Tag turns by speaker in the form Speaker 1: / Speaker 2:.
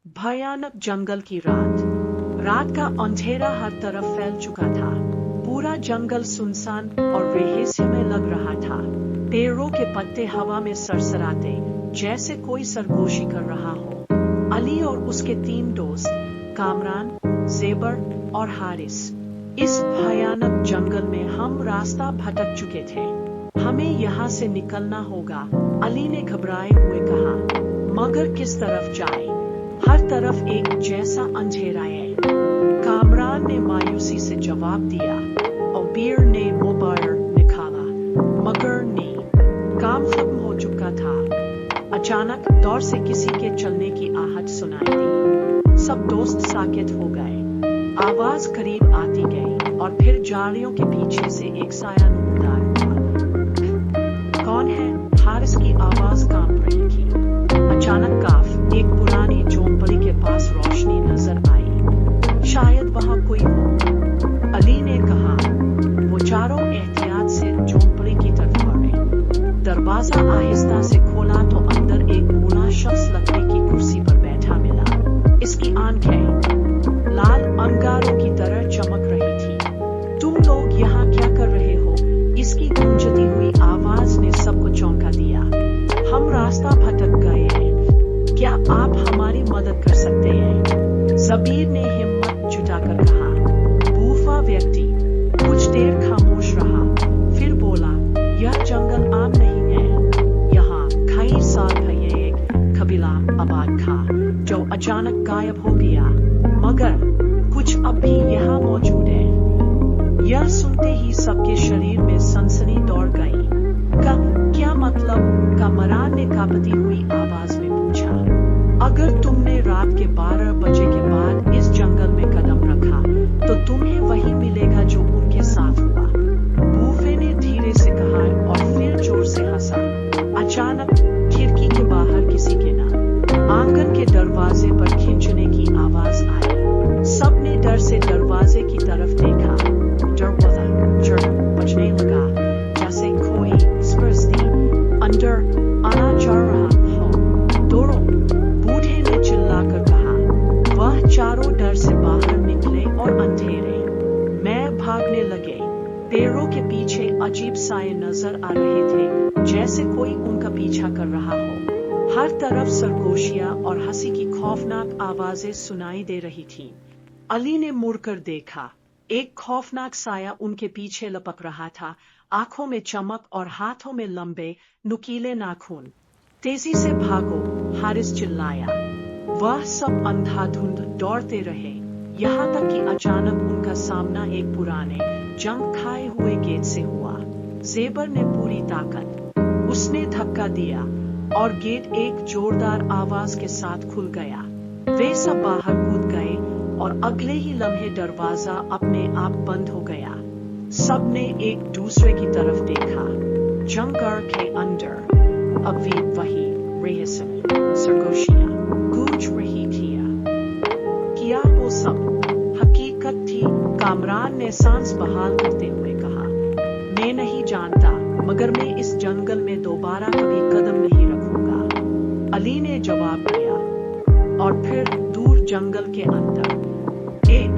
Speaker 1: भयानक जंगल की रात का अंधेरा हर तरफ फैल चुका था। पूरा जंगल सुनसान और रहस्यमय लग रहा था। पेड़ों के पत्ते हवा में सरसराते जैसे कोई सरगोशी कर रहा हो। अली और उसके 3 दोस्त कामरान, ज़ेबर और हारिस इस भयानक जंगल में हम रास्ता भटक चुके थे। हमें यहाँ से निकलना होगा, अली ने घबराए हुए कहा। मगर किस तरफ जाए? हर तरफ एक जैसा अंधेरा है। कामरान ने मायूसी से जवाब दिया और बीर ने मोबाइल निकाला, मगर नहीं, काम खत्म हो चुका था। अचानक दूर से किसी के चलने की आहट सुनाई दी। सब दोस्त साकित हो गए। आवाज करीब आती गई और फिर झाड़ियों के पीछे से एक साया नमूदार हुआ। कौन है? हारिस की आवाज कांप रही थी। अचानक काफ एक पुरानी झोंपड़ी के पास रोशनी नजर आई। शायद वहां कोई हो, अली ने कहा। वो चारों एहतियात से झोंपड़ी की तरफ बढ़े। दरवाजा आहिस्ता से खोला तो अंदर एक बूढ़ा शख्स लकड़ी की कुर्सी पर बैठा मिला। इसकी आंखें लाल अंगारों की तरह चमक रही थी। तुम लोग यहाँ क्या कर रहे हो? इसकी गूंजती हुई आवाज ने सबको चौंका दिया। हम रास्ता भटक गए हैं, क्या आप हमारी मदद कर सकते हैं? ज़बीर ने हिम्मत जुटाकर कहा। बूफा व्यक्ति कुछ देर खामोश रहा, फिर बोला, यह जंगल आम नहीं है। यहाँ कई साल पहले एक कबीला आबाद था जो अचानक गायब हो गया, मगर कुछ अब भी यहाँ मौजूद है। यह सुनते ही सबके शरीर में सनसनी दौड़ गई। क्या मतलब? कामरान ने कांपती हुई आवाज में पूछा। अगर तुमने रात के 12 बजे के बाद इस जंगल में कदम रखा तो तुम्हें वही मिलेगा जो उनके साथ हुआ। बूफे ने धीरे से कहा और फिर जोर से हंसा। अचानक खिड़की के बाहर किसी के आंगन के दरवाजे पर खींचने की आवाज आई। सबने डर से दरवाजे की तरफ देखा। दरवाजा बजने लगा जैसे कोई जबरदस्ती अंदर आना चाह रहा हो। दौड़ो, बूढ़े ने चिल्लाकर कहा। वह चारों डर से बाहर निकले और अंधेरे में भागने लगे। पेड़ों के पीछे अजीब साए नजर आ रहे थे, जैसे कोई उनका पीछा कर रहा हो। हर तरफ सरगोशियां और हंसी की खौफनाक आवाजें सुनाई दे रही थीं। अली ने मुड़कर देखा। एक खौफनाक साया उनके पीछे लपक रहा था, आंखों में चमक और हाथों में लंबे नुकीले नाखून। तेजी से भागो, हारिस चिल्लाया। वह सब अंधाधुंध दौड़ते रहे, यहाँ तक कि अचानक उनका सामना एक पुराने जंग खाए हुए गेट से हुआ। ज़ेबर ने पूरी ताकत, उसने धक्का दिया और गेट एक जोरदार आवाज के साथ खुल गया। वे सब बाहर कूद गए और अगले ही लम्हे दरवाजा अपने आप बंद हो गया। सबने एक दूसरे की तरफ देखा। जंगल के अंदर अब भी वही रहस्यमय सरगोशियां गूंज रही थी। क्या वो सब हकीकत थी? कामरान ने सांस बहाल करते हुए कहा। मैं नहीं जानता, मगर मैं इस जंगल में दोबारा कभी कदम नहीं रखूंगा, अली ने जवाब दिया। और फिर दूर जंगल के अंदर एक